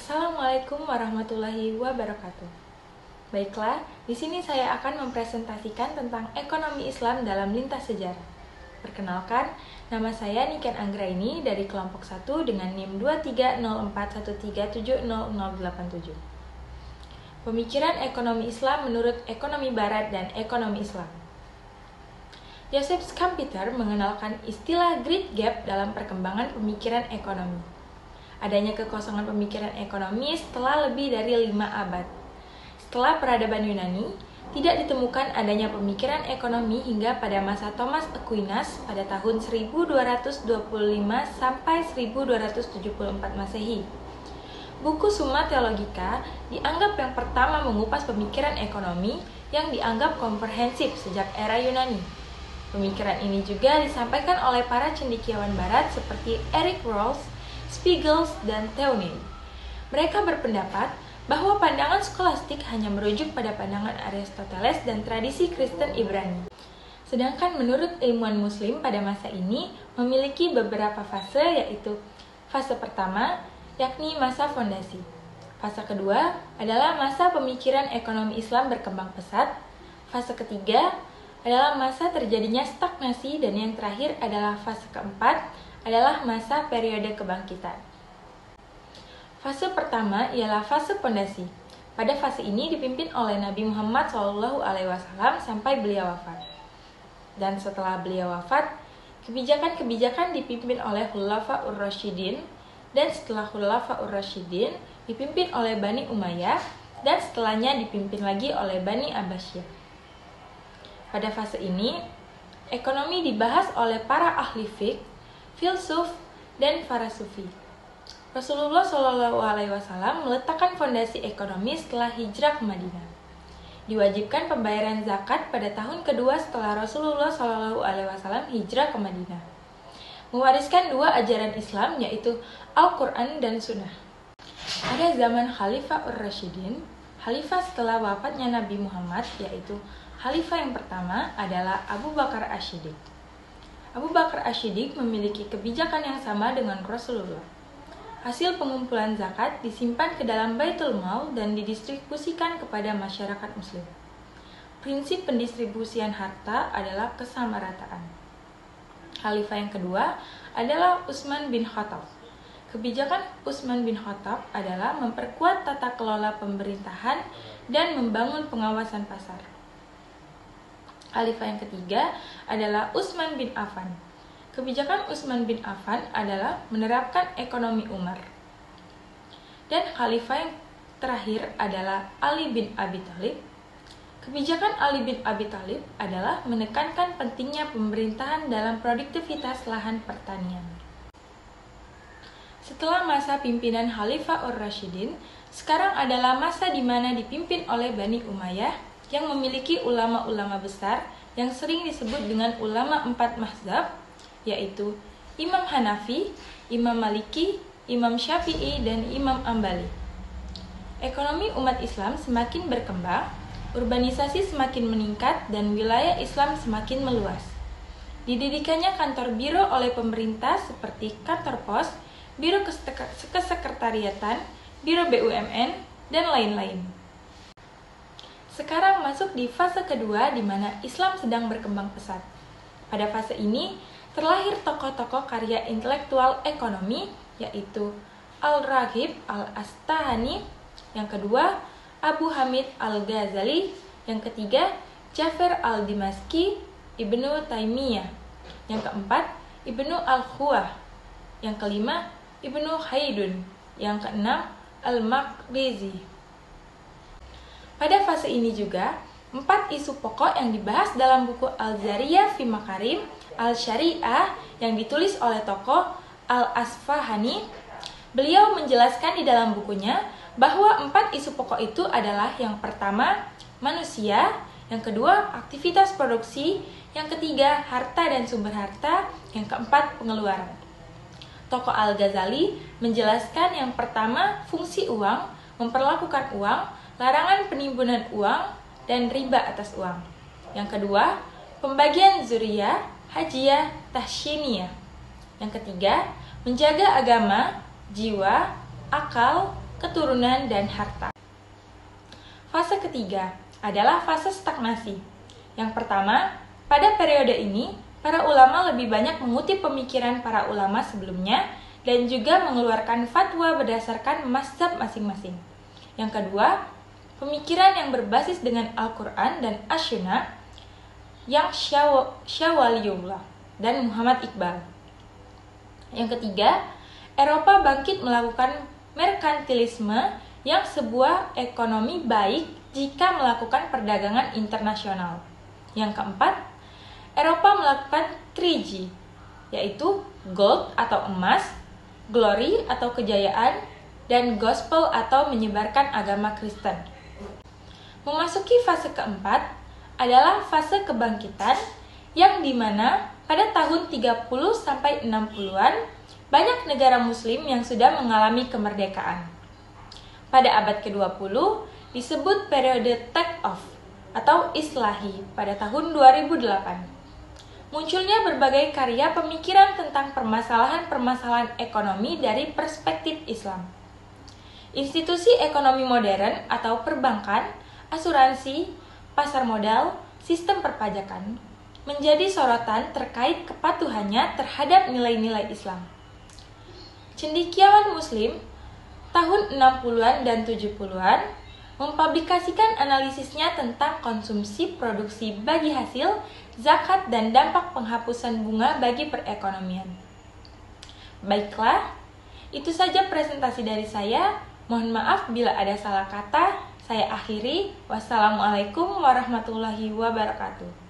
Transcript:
Assalamualaikum warahmatullahi wabarakatuh. Baiklah, di sini saya akan mempresentasikan tentang ekonomi Islam dalam lintas sejarah. Perkenalkan, nama saya Niken Anggraini dari kelompok 1 dengan NIM 230413700087. Pemikiran ekonomi Islam menurut ekonomi Barat dan ekonomi Islam. Joseph Schumpeter mengenalkan istilah Great Gap dalam perkembangan pemikiran ekonomi. Adanya kekosongan pemikiran ekonomi setelah lebih dari 5 abad. Setelah peradaban Yunani, tidak ditemukan adanya pemikiran ekonomi hingga pada masa Thomas Aquinas pada tahun 1225 sampai 1274 Masehi. Buku Summa Theologica dianggap yang pertama mengupas pemikiran ekonomi yang dianggap komprehensif sejak era Yunani. Pemikiran ini juga disampaikan oleh para cendekiawan barat seperti Eric Rawls, Spiegel, dan Theonin. Mereka berpendapat bahwa pandangan skolastik hanya merujuk pada pandangan Aristoteles dan tradisi Kristen Ibrani. Sedangkan menurut ilmuwan muslim pada masa ini memiliki beberapa fase, yaitu fase pertama, yakni masa fondasi. Fase kedua adalah masa pemikiran ekonomi Islam berkembang pesat. Fase ketiga adalah masa terjadinya stagnasi, dan yang terakhir adalah fase keempat adalah masa periode kebangkitan. Fase pertama ialah fase fondasi. Pada fase ini dipimpin oleh Nabi Muhammad SAW sampai beliau wafat. Dan setelah beliau wafat, kebijakan-kebijakan dipimpin oleh Khulafaur Rasyidin, dan setelah Khulafaur Rasyidin dipimpin oleh Bani Umayyah, dan setelahnya dipimpin lagi oleh Bani Abbasiyah. Pada fase ini, ekonomi dibahas oleh para ahli fiqh, filsuf, dan para sufi. Rasulullah SAW meletakkan fondasi ekonomi setelah hijrah ke Madinah. Diwajibkan pembayaran zakat pada tahun kedua setelah Rasulullah SAW hijrah ke Madinah. Mewariskan dua ajaran Islam, yaitu Al-Quran dan Sunnah. Pada zaman Khalifaur Rasyidin, khalifah setelah wafatnya Nabi Muhammad, yaitu khalifah yang pertama adalah Abu Bakar Asy-Siddiq. Abu Bakar Asy-Siddiq memiliki kebijakan yang sama dengan Rasulullah. Hasil pengumpulan zakat disimpan ke dalam Baitul Mal dan didistribusikan kepada masyarakat muslim. Prinsip pendistribusian harta adalah kesamarataan. Khalifah yang kedua adalah Utsman bin Khattab. Kebijakan Utsman bin Khattab adalah memperkuat tata kelola pemerintahan dan membangun pengawasan pasar. Khalifah yang ketiga adalah Utsman bin Affan. Kebijakan Utsman bin Affan adalah menerapkan ekonomi Umar. Dan khalifah yang terakhir adalah Ali bin Abi Thalib. Kebijakan Ali bin Abi Thalib adalah menekankan pentingnya pemerintahan dalam produktivitas lahan pertanian. Setelah masa pimpinan Khalifaur Rasyidin, sekarang adalah masa di mana dipimpin oleh Bani Umayyah yang memiliki ulama-ulama besar yang sering disebut dengan ulama 4 mazhab, yaitu Imam Hanafi, Imam Maliki, Imam Syafi'i, dan Imam Ambali. Ekonomi umat Islam semakin berkembang, urbanisasi semakin meningkat, dan wilayah Islam semakin meluas. Didirikannya kantor biro oleh pemerintah seperti kantor pos, biro kesekretariatan, biro BUMN, dan lain-lain. Sekarang masuk di fase kedua di mana Islam sedang berkembang pesat. Pada fase ini terlahir tokoh-tokoh karya intelektual ekonomi, yaitu Al-Raghib Al-Astahani, yang kedua Abu Hamid Al-Ghazali, yang ketiga Ja'far Al-Dimashqi, Ibnu Taimiyah, yang keempat Ibnu Al-Khuwah, yang kelima Ibnu Khaldun, yang keenam Al-Maqrizi. Pada fase ini juga, 4 isu pokok yang dibahas dalam buku Al-Zariyah fi Makarim Al-Syariah yang ditulis oleh tokoh Al-Asfahani. Beliau menjelaskan di dalam bukunya bahwa 4 isu pokok itu adalah yang pertama, manusia, yang kedua, aktivitas produksi, yang ketiga, harta dan sumber harta, yang keempat, pengeluaran. Tokoh Al-Ghazali menjelaskan yang pertama, fungsi uang, memperlakukan uang, larangan penimbunan uang, dan riba atas uang. Yang kedua, pembagian zuriyah, hajiyah, tahsiniyah. Yang ketiga, menjaga agama, jiwa, akal, keturunan, dan harta. Fase ketiga adalah fase stagnasi. Yang pertama, pada periode ini, para ulama lebih banyak mengutip pemikiran para ulama sebelumnya dan juga mengeluarkan fatwa berdasarkan mazhab masing-masing. Yang kedua, pemikiran yang berbasis dengan Al-Quran dan As-Sunnah yang Syawaliullah dan Muhammad Iqbal. Yang ketiga, Eropa bangkit melakukan merkantilisme yang sebuah ekonomi baik jika melakukan perdagangan internasional. Yang keempat, Eropa melakukan 3G, yaitu gold atau emas, glory atau kejayaan, dan gospel atau menyebarkan agama Kristen. Memasuki fase keempat adalah fase kebangkitan yang dimana pada tahun 30-60-an banyak negara muslim yang sudah mengalami kemerdekaan. Pada abad ke-20 disebut periode take off atau islahi pada tahun 2008. Munculnya berbagai karya pemikiran tentang permasalahan-permasalahan ekonomi dari perspektif Islam. Institusi ekonomi modern atau perbankan, asuransi, pasar modal, sistem perpajakan menjadi sorotan terkait kepatuhannya terhadap nilai-nilai Islam. Cendekiawan Muslim tahun 60-an dan 70-an mempublikasikan analisisnya tentang konsumsi produksi bagi hasil, zakat, dan dampak penghapusan bunga bagi perekonomian. Baiklah, itu saja presentasi dari saya. Mohon maaf bila ada salah kata. Saya akhiri. Wassalamualaikum warahmatullahi wabarakatuh.